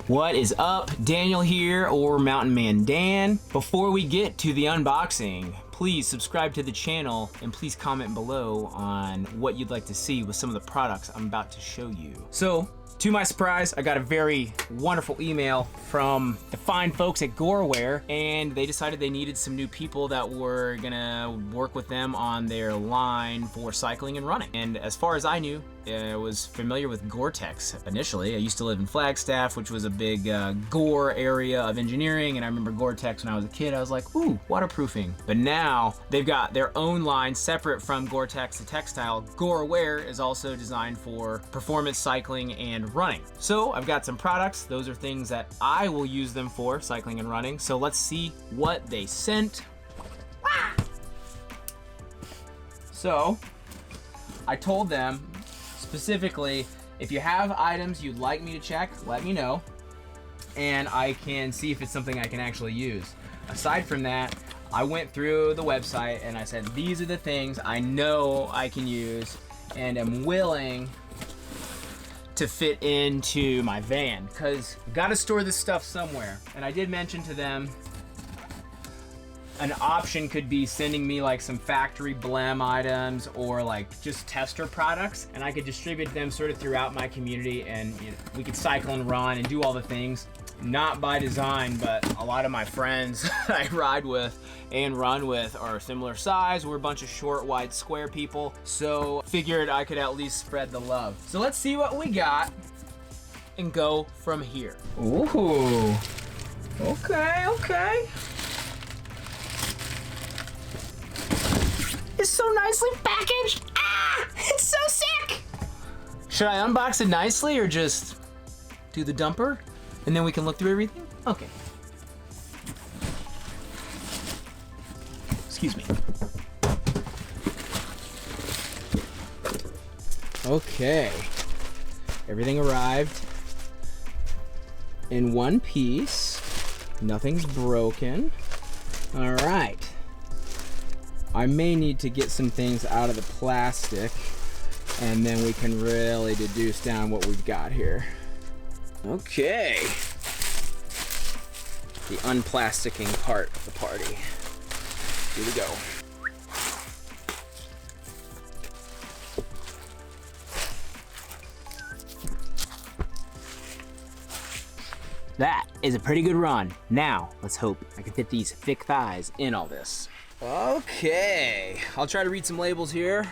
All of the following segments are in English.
What is up? Daniel here, or MountainManDan. Before we get to the unboxing, please subscribe to the channel and please comment below on what you'd like to see with some of the products I'm about to show you. So, to my surprise, I got a very wonderful email from the fine folks at GORE Wear, and they decided they needed some new people that were gonna work with them on their line for cycling and running. And as far as I knew, I was familiar with Gore-Tex initially. I used to live in Flagstaff, which was a big gore area of engineering, and I remember Gore-Tex when I was a kid. I was like, ooh, waterproofing. But now they've got their own line separate from Gore-Tex, the textile. GORE Wear is also designed for performance cycling and running. So I've got some products. Those are things that I will use them for, cycling and running. So let's see what they sent. So I told them, specifically, if you have items you'd like me to check, let me know, and I can see if it's something I can actually use. Aside from that, I went through the website and I said, these are the things I know I can use and am willing to fit into my van, because gotta store this stuff somewhere. And I did mention to them an option could be sending me like some factory blem items or like just tester products, and I could distribute them sort of throughout my community, and you know, we could cycle and run and do all the things. Not by design, but a lot of my friends I ride with and run with are similar size. We're a bunch of short, wide, square people, so figured I could at least spread the love. So let's see what we got and go from here. Ooh, okay. It's so nicely packaged. Ah, it's so sick. Should I unbox it nicely or just do the dumper and then we can look through everything? Okay. Excuse me. Okay. Everything arrived in one piece. Nothing's broken. All right. I may need to get some things out of the plastic, and then we can really deduce down what we've got here. Okay. The unplasticking part of the party. Here we go. That is a pretty good run. Now, let's hope I can fit these thick thighs in all this. Okay, I'll try to read some labels here.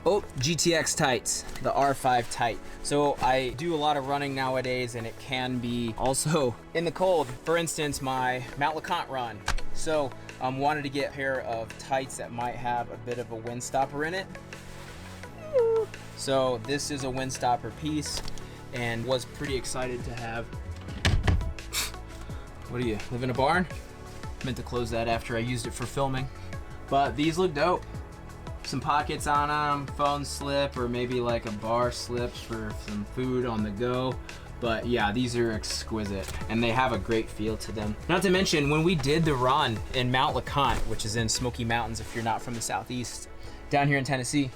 Oh, GTX tights, the R5 tight. So I do a lot of running nowadays, and it can be also in the cold. For instance, my Mount LeConte run. So wanted to get a pair of tights that might have a bit of a wind stopper in it. So this is a wind stopper piece, and was pretty excited to have. What do you live in a barn? Meant to close that after I used it for filming, but these look dope. Some pockets on them, phone slip, or maybe like a bar slips for some food on the go. But yeah, these are exquisite, and they have a great feel to them. Not to mention, when we did the run in Mount LeConte, which is in Smoky Mountains if you're not from the Southeast, down here in Tennessee.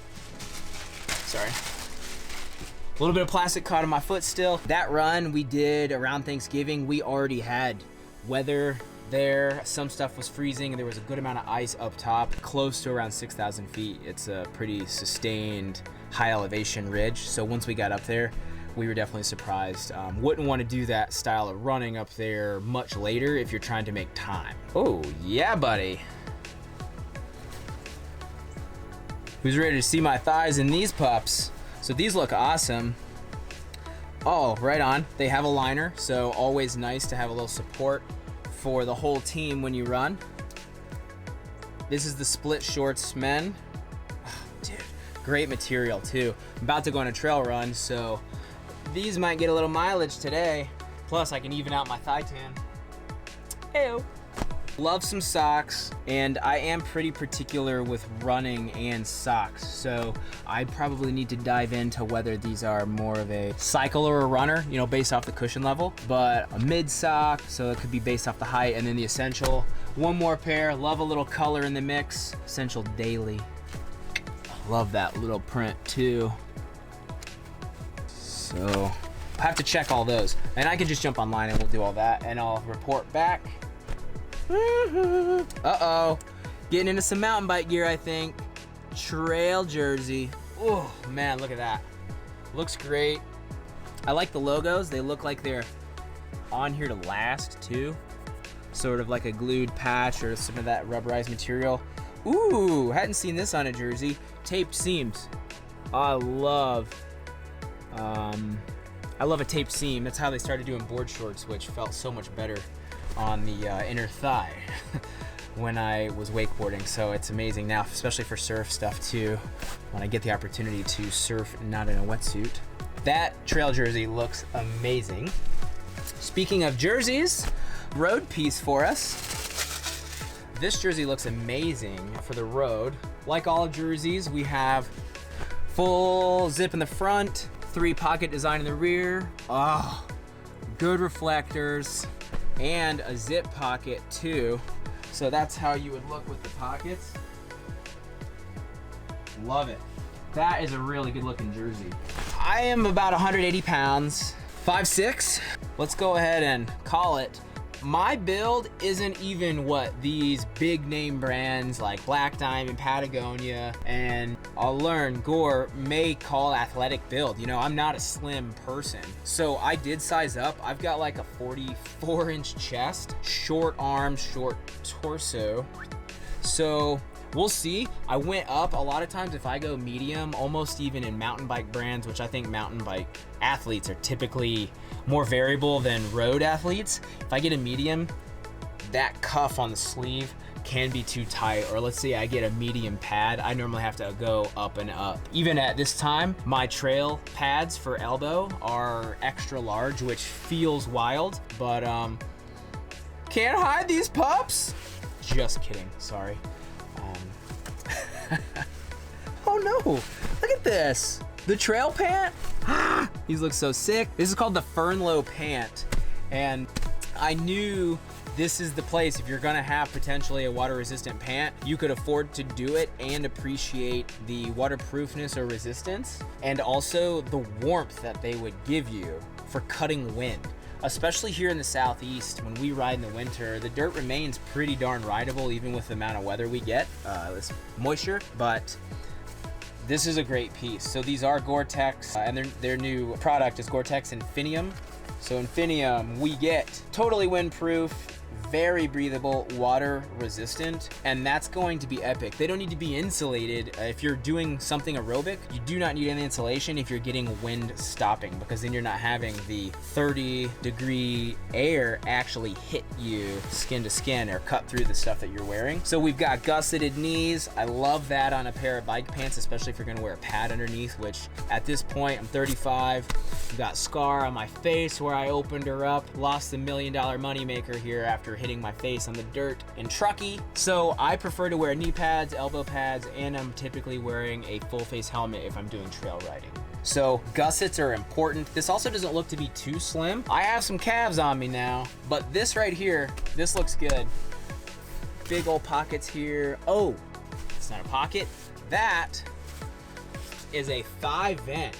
Sorry. A little bit of plastic caught on my foot still. That run we did around Thanksgiving, we already had weather there. Some stuff was freezing, and there was a good amount of ice up top, close to around 6,000 feet. It's a pretty sustained high elevation ridge. So once we got up there, we were definitely surprised. Wouldn't want to do that style of running up there much later if you're trying to make time. Oh yeah, buddy. Who's ready to see my thighs in these pups? So these look awesome. Oh, right on. They have a liner, so always nice to have a little support for the whole team when you run. This is the split shorts men. Oh, dude, great material too. I'm about to go on a trail run, so these might get a little mileage today. Plus I can even out my thigh tan. Heyo. Love some socks, and I am pretty particular with running and socks, so I probably need to dive into whether these are more of a cycle or a runner, you know, based off the cushion level, but a mid sock, so it could be based off the height, and then the essential. One more pair, love a little color in the mix, essential daily. Love that little print too. So I have to check all those. And I can just jump online and we'll do all that and I'll report back. Uh-oh. Getting into some mountain bike gear, I think. Trail jersey. Oh, man, look at that. Looks great. I like the logos. They look like they're on here to last, too. Sort of like a glued patch or some of that rubberized material. Ooh, hadn't seen this on a jersey. Taped seams. I love a taped seam. That's how they started doing board shorts, which felt so much better on the inner thigh when I was wakeboarding. So it's amazing now, especially for surf stuff too, when I get the opportunity to surf not in a wetsuit. That trail jersey looks amazing. Speaking of jerseys, road piece for us. This jersey looks amazing for the road. Like all jerseys, we have full zip in the front, 3-pocket design in the rear. Oh, good reflectors, and a zip pocket too. So that's how you would look with the pockets. Love it. That is a really good looking jersey. I am about 180 pounds, 5'6". Let's go ahead and call it. My build isn't even what these big name brands like Black Diamond, Patagonia, and I'll learn GORE may call athletic build. You know, I'm not a slim person. So I did size up. I've got like a 44-inch chest, short arms, short torso. So we'll see. I went up a lot of times if I go medium, almost even in mountain bike brands, which I think mountain bike athletes are typically more variable than road athletes. If I get a medium, that cuff on the sleeve can be too tight, or let's say I get a medium pad, I normally have to go up and up. Even at this time, my trail pads for elbow are extra large, which feels wild, but can't hide these pups. Just kidding, sorry. Oh no, look at this. The trail pant. These look so sick. This is called the Fernlow pant. And I knew this is the place, if you're gonna have potentially a water resistant pant, you could afford to do it and appreciate the waterproofness or resistance, and also the warmth that they would give you for cutting wind. Especially here in the Southeast, when we ride in the winter, the dirt remains pretty darn rideable even with the amount of weather we get, this moisture, but this is a great piece. So these are Gore-Tex, and their new product is Gore-Tex Infinium. So Infinium, we get totally windproof, very breathable, water resistant, and that's going to be epic. They don't need to be insulated. If you're doing something aerobic, you do not need any insulation if you're getting wind stopping, because then you're not having the 30-degree air actually hit you skin to skin or cut through the stuff that you're wearing. So we've got gusseted knees. I love that on a pair of bike pants, especially if you're gonna wear a pad underneath, which at this point, I'm 35. I've got scar on my face where I opened her up, lost the $1 million moneymaker here after hitting my face on the dirt in Truckee. So I prefer to wear knee pads, elbow pads, and I'm typically wearing a full face helmet if I'm doing trail riding. So gussets are important. This also doesn't look to be too slim. I have some calves on me now, but this right here, this looks good. Big old pockets here. Oh, it's not a pocket. That is a thigh vent.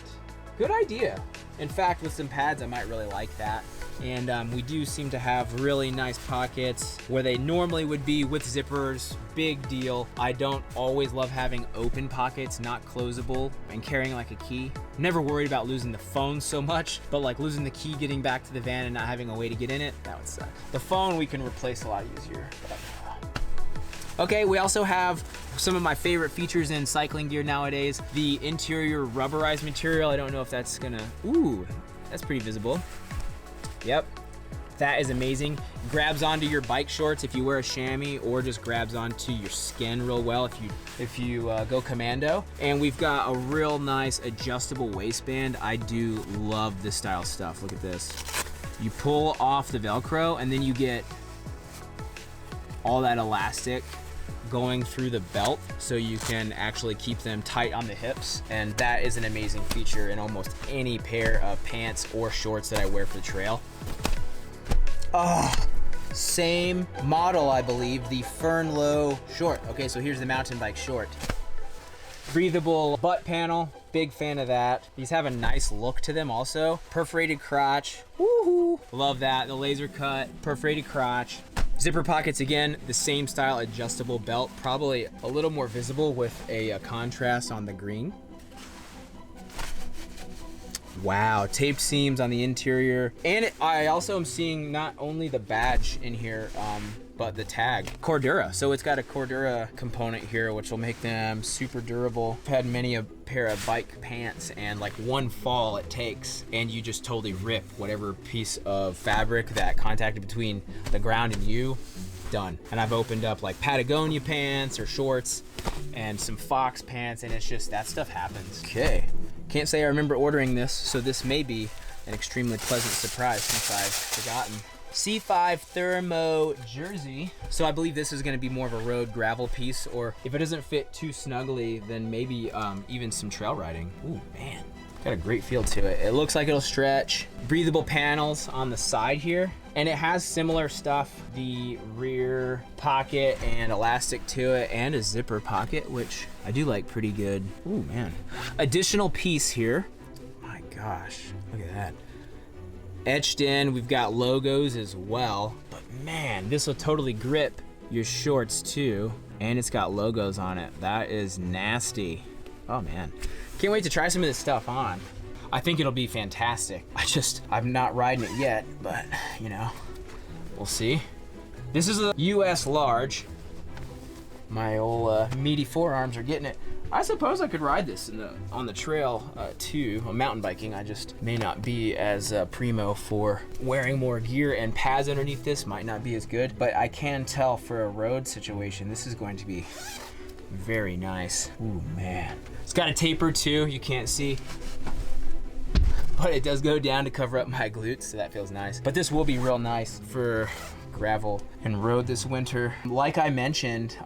Good idea. In fact, with some pads, I might really like that. And we do seem to have really nice pockets where they normally would be with zippers. Big deal. I don't always love having open pockets, not closable, and carrying like a key. Never worried about losing the phone so much, but like losing the key getting back to the van and not having a way to get in it, that would suck. The phone we can replace a lot easier. Okay, we also have some of my favorite features in cycling gear nowadays. The interior rubberized material. I don't know if that's gonna, ooh, that's pretty visible. Yep, that is amazing. Grabs onto your bike shorts if you wear a chamois, or just grabs onto your skin real well if you go commando. And we've got a real nice adjustable waistband. I do love this style stuff. Look at this. You pull off the Velcro and then you get all that elastic going through the belt, so you can actually keep them tight on the hips, and that is an amazing feature in almost any pair of pants or shorts that I wear for the trail. Oh, same model, I believe, the Fernlow short. Okay, so here's the mountain bike short. Breathable butt panel, big fan of that. These have a nice look to them also. Perforated crotch, woohoo! Love that, the laser cut, perforated crotch. Zipper pockets, again, the same style adjustable belt, probably a little more visible with a contrast on the green. Wow, tape seams on the interior. And I also am seeing not only the badge in here, but the tag. Cordura, so it's got a Cordura component here, which will make them super durable. I've had many a pair of bike pants, and like one fall it takes, and you just totally rip whatever piece of fabric that contacted between the ground and you, done. And I've opened up like Patagonia pants or shorts and some Fox pants, and it's just, that stuff happens. Okay, can't say I remember ordering this, so this may be an extremely pleasant surprise since I've forgotten. C5 Thermo jersey. So I believe this is gonna be more of a road gravel piece, or if it doesn't fit too snugly, then maybe even some trail riding. Ooh, man, got a great feel to it. It looks like it'll stretch. Breathable panels on the side here. And it has similar stuff, the rear pocket and elastic to it, and a zipper pocket, which I do like pretty good. Ooh, man. Additional piece here. My gosh, look at that. Etched in, we've got logos as well, but man, this will totally grip your shorts too, and it's got logos on it. That is nasty. Oh man, can't wait to try some of this stuff on. I think it'll be fantastic. I'm not riding it yet, but you know, we'll see. This is a US large. My old meaty forearms are getting it. I suppose I could ride this on the trail too, mountain biking. I just may not be as primo for wearing more gear, and pads underneath this might not be as good, but I can tell for a road situation, this is going to be very nice. Ooh, man. It's got a taper too, you can't see, but it does go down to cover up my glutes, so that feels nice. But this will be real nice for gravel and road this winter. Like I mentioned,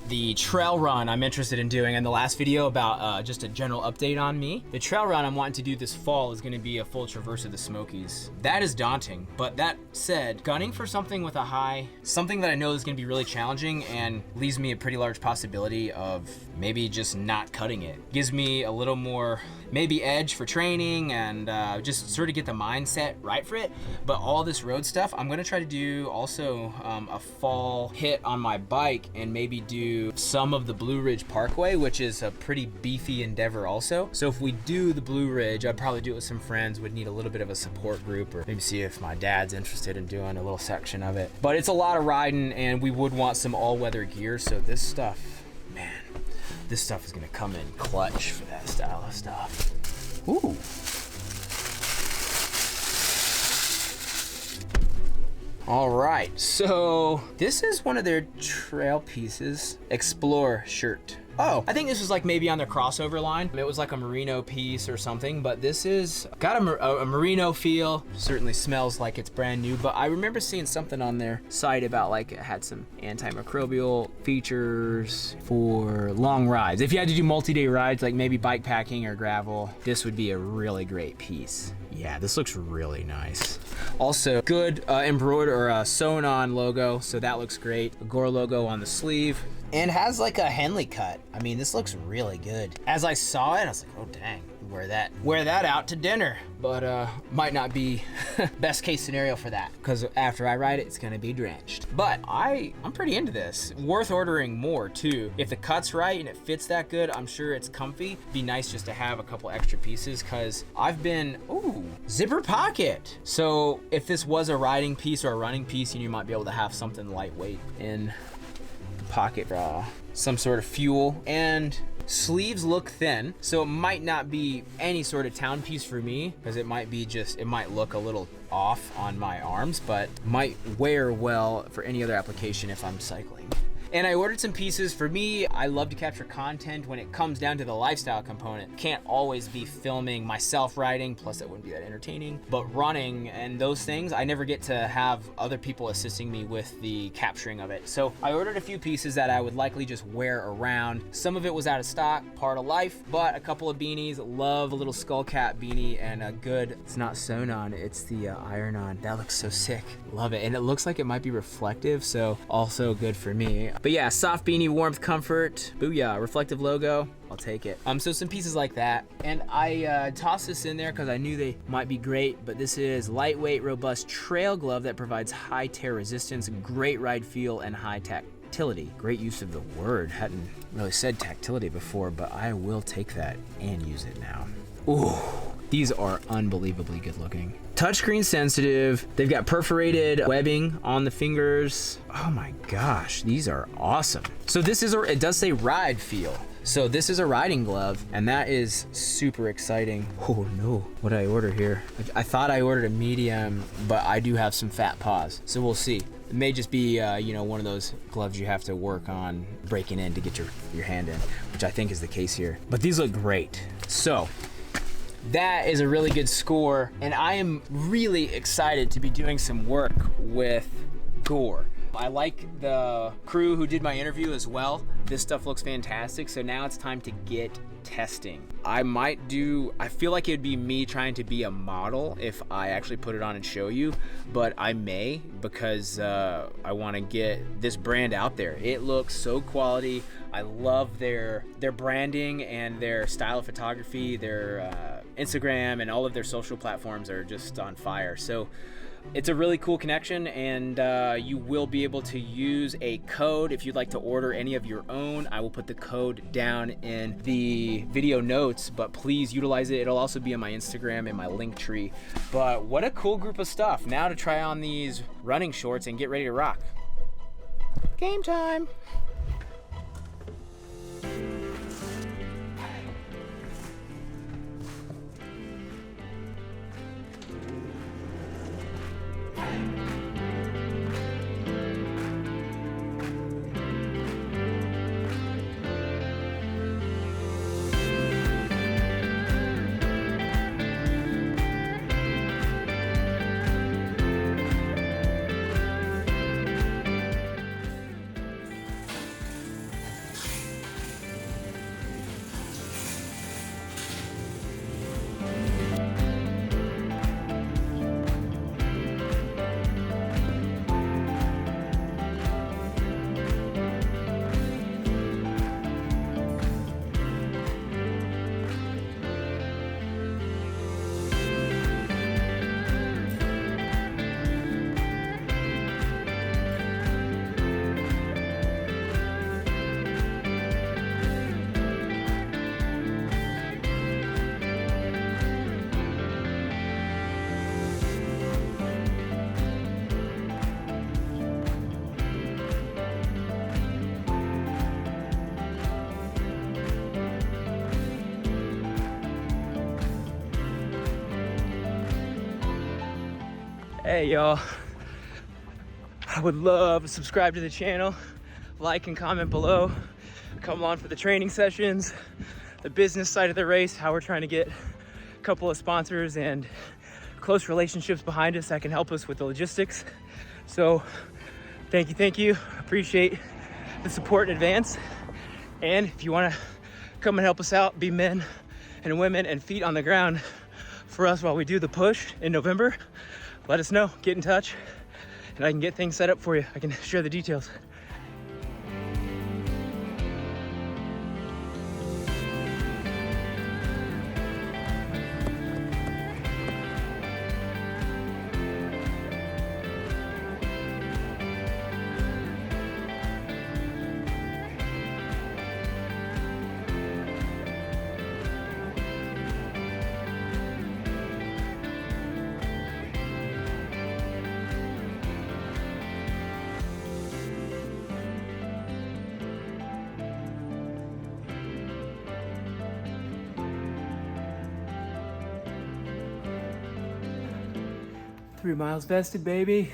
the trail run I'm interested in doing in the last video about just a general update on me. The trail run I'm wanting to do this fall is gonna be a full traverse of the Smokies. That is daunting, but that said, gunning for something with a high, something that I know is gonna be really challenging and leaves me a pretty large possibility of maybe just not cutting it. Gives me a little more maybe edge for training and just sort of get the mindset right for it. But all this road stuff, I'm gonna try to do also a fall hit on my bike and maybe do some of the Blue Ridge Parkway, which is a pretty beefy endeavor also. So if we do the Blue Ridge, I'd probably do it with some friends, would need a little bit of a support group, or maybe see if my dad's interested in doing a little section of it. But it's a lot of riding, and we would want some all-weather gear, so this stuff, man, this stuff is gonna come in clutch for that style of stuff. Ooh. All right, so this is one of their trail pieces, Explore shirt. Oh, I think this was like maybe on their crossover line. It was like a merino piece or something, but this is got a merino feel. Certainly smells like it's brand new, but I remember seeing something on their site about like it had some antimicrobial features for long rides. If you had to do multi-day rides, like maybe bike packing or gravel, this would be a really great piece. Yeah, this looks really nice. Also, good embroidered or sewn on logo, so that looks great. A GORE logo on the sleeve. And has like a Henley cut. I mean, this looks really good. As I saw it, I was like, oh dang, wear that out to dinner. But might not be best case scenario for that, because after I ride it, it's gonna be drenched. But I'm pretty into this. Worth ordering more too. If the cut's right and it fits that good, I'm sure it's comfy. Be nice just to have a couple extra pieces, because I've been, ooh, zipper pocket. So if this was a riding piece or a running piece, you might be able to have something lightweight in pocket for some sort of fuel. And sleeves look thin, so it might not be any sort of town piece for me, because it might look a little off on my arms, but might wear well for any other application if I'm cycling. And I ordered some pieces. For me, I love to capture content when it comes down to the lifestyle component. Can't always be filming myself riding, plus that wouldn't be that entertaining. But running and those things, I never get to have other people assisting me with the capturing of it. So I ordered a few pieces that I would likely just wear around. Some of it was out of stock, part of life, but a couple of beanies. Love a little skull cap beanie and a good, it's not sewn on, it's the iron on. That looks so sick. Love it. And it looks like it might be reflective, so also good for me. But yeah, soft beanie, warmth, comfort, booyah, reflective logo, I'll take it. So some pieces like that. And I tossed this in there because I knew they might be great, but this is lightweight, robust trail glove that provides high tear resistance, great ride feel, and high tactility. Great use of the word. Hadn't really said tactility before, but I will take that and use it now. Ooh, these are unbelievably good looking. Touchscreen sensitive. They've got perforated webbing on the fingers. Oh my gosh, these are awesome. So this is, it does say ride feel. So this is a riding glove, and that is super exciting. Oh no, what did I order here? I thought I ordered a medium, but I do have some fat paws, so we'll see. It may just be, you know, one of those gloves you have to work on breaking in to get your hand in, which I think is the case here. But these look great. So that is a really good score, and I am really excited to be doing some work with GORE. I like the crew who did my interview as well. This stuff looks fantastic, so now it's time to get testing. I feel like it'd be me trying to be a model if I actually put it on and show you, but I may, because I want to get this brand out there. It looks so quality. I love their branding and their style of photography. Their Instagram and all of their social platforms are just on fire. So it's a really cool connection, and you will be able to use a code if you'd like to order any of your own. I will put the code down in the video notes, but please utilize it. It'll also be on my Instagram and my link tree. But what a cool group of stuff. Now to try on these running shorts and get ready to rock. Game time. Hey y'all, I would love to subscribe to the channel, like and comment below, come on for the training sessions, the business side of the race, how we're trying to get a couple of sponsors and close relationships behind us that can help us with the logistics. So thank you, appreciate the support in advance. And if you wanna come and help us out, be men and women and feet on the ground for us while we do the push in November, let us know, get in touch, and I can get things set up for you. I can share the details. Three miles vested, baby.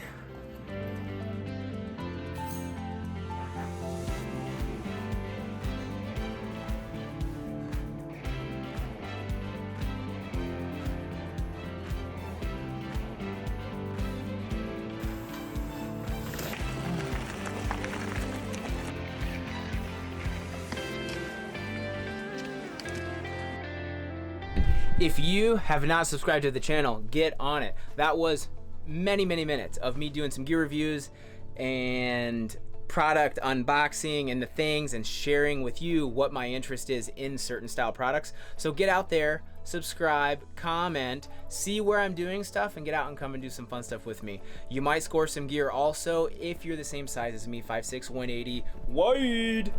If you have not subscribed to the channel, get on it. That was many minutes of me doing some gear reviews and product unboxing and the things and sharing with you what my interest is in certain style products. So get out there, subscribe, comment, see where I'm doing stuff, and get out and come and do some fun stuff with me. You might score some gear also if you're the same size as me, 5'6", 180 wide.